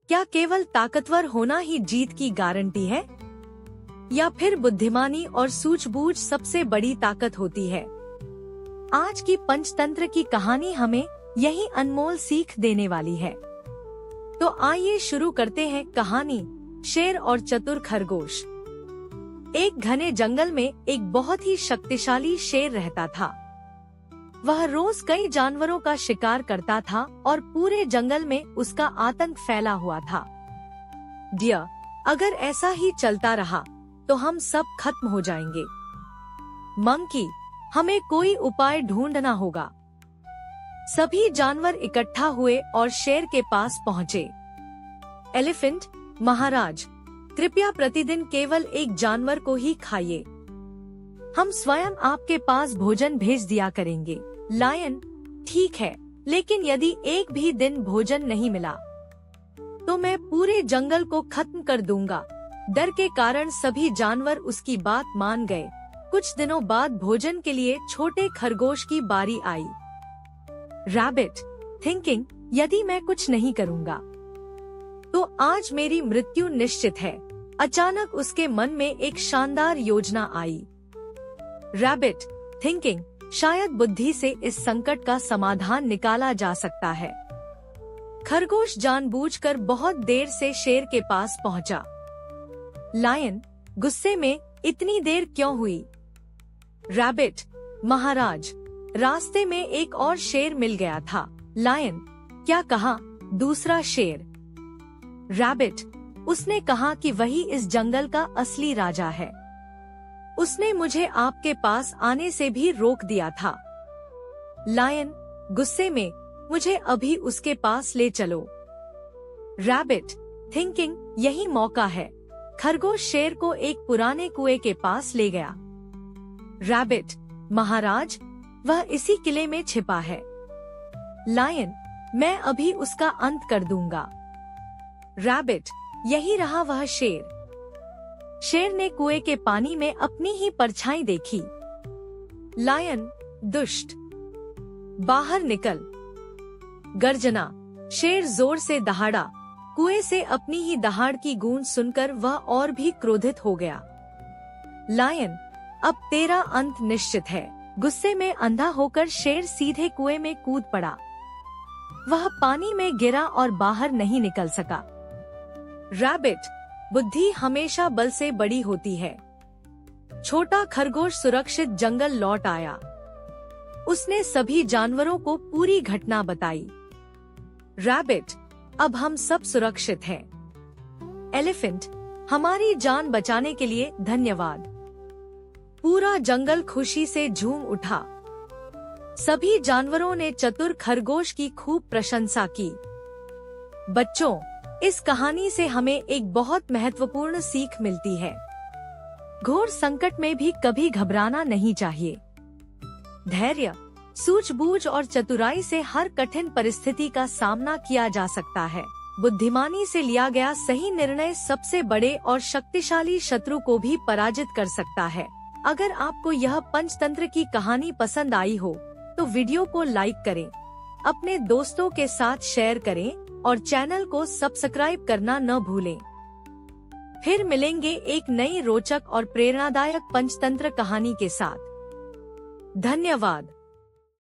क्या केवल ताकतवर होना ही जीत की गारंटी है, या फिर बुद्धिमानी और सूझबूझ सबसे बड़ी ताकत होती है? आज की पंचतंत्र की कहानी हमें यही अनमोल सीख देने वाली है। तो आइए शुरू करते हैं कहानी शेर और चतुर खरगोश। एक घने जंगल में एक बहुत ही शक्तिशाली शेर रहता था। वह रोज कई जानवरों का शिकार करता था और पूरे जंगल में उसका आतंक फैला हुआ था। डियर, अगर ऐसा ही चलता रहा तो हम सब खत्म हो जाएंगे। मंकी, हमें कोई उपाय ढूंढना होगा। सभी जानवर इकट्ठा हुए और शेर के पास पहुँचे। एलिफेंट, महाराज, कृपया प्रतिदिन केवल एक जानवर को ही खाइए। हम स्वयं आपके पास भोजन भेज दिया करेंगे। लायन, ठीक है, लेकिन यदि एक भी दिन भोजन नहीं मिला तो मैं पूरे जंगल को खत्म कर दूंगा। डर के कारण सभी जानवर उसकी बात मान गए। कुछ दिनों बाद भोजन के लिए छोटे खरगोश की बारी आई। रैबिट, थिंकिंग, यदि मैं कुछ नहीं करूंगा तो आज मेरी मृत्यु निश्चित है। अचानक उसके मन में एक शानदार योजना आई। रैबिट, थिंकिंग, शायद बुद्धि से इस संकट का समाधान निकाला जा सकता है। खरगोश जानबूझकर बहुत देर से शेर के पास पहुंचा। लायन, गुस्से में, इतनी देर क्यों हुई? रैबिट, महाराज, रास्ते में एक और शेर मिल गया था। लायन, क्या कहा? दूसरा शेर। रैबिट, उसने कहा कि वही इस जंगल का असली राजा है। उसने मुझे आपके पास आने से भी रोक दिया था। लायन, गुस्से में, मुझे अभी उसके पास ले चलो। रैबिट, थिंकिंग, यही मौका है। खरगोश शेर को एक पुराने कुएं के पास ले गया। रैबिट, महाराज, वह इसी किले में छिपा है। लायन, मैं अभी उसका अंत कर दूंगा। रैबिट, यही रहा वह शेर। शेर ने कुएं के पानी में अपनी ही परछाई देखी। लायन, दुष्ट, बाहर निकल। गर्जना, शेर जोर से दहाड़ा। कुएं से अपनी ही दहाड़ की गूंज सुनकर वह और भी क्रोधित हो गया। लायन, अब तेरा अंत निश्चित है। गुस्से में अंधा होकर शेर सीधे कुएं में कूद पड़ा। वह पानी में गिरा और बाहर नहीं निकल सका। रैबिट, बुद्धि हमेशा बल से बड़ी होती है। छोटा खरगोश सुरक्षित जंगल लौट आया। उसने सभी जानवरों को पूरी घटना बताई। रैबिट, अब हम सब सुरक्षित हैं। एलिफेंट, हमारी जान बचाने के लिए धन्यवाद। पूरा जंगल खुशी से झूम उठा। सभी जानवरों ने चतुर खरगोश की खूब प्रशंसा की। बच्चों, इस कहानी से हमें एक बहुत महत्वपूर्ण सीख मिलती है। घोर संकट में भी कभी घबराना नहीं चाहिए। धैर्य, सूझबूझ और चतुराई से हर कठिन परिस्थिति का सामना किया जा सकता है। बुद्धिमानी से लिया गया सही निर्णय सबसे बड़े और शक्तिशाली शत्रु को भी पराजित कर सकता है। अगर आपको यह पंचतंत्र की कहानी पसंद आई हो तो वीडियो को लाइक करें, अपने दोस्तों के साथ शेयर करें और चैनल को सब्सक्राइब करना न भूलें। फिर मिलेंगे एक नई रोचक और प्रेरणादायक पंचतंत्र कहानी के साथ। धन्यवाद।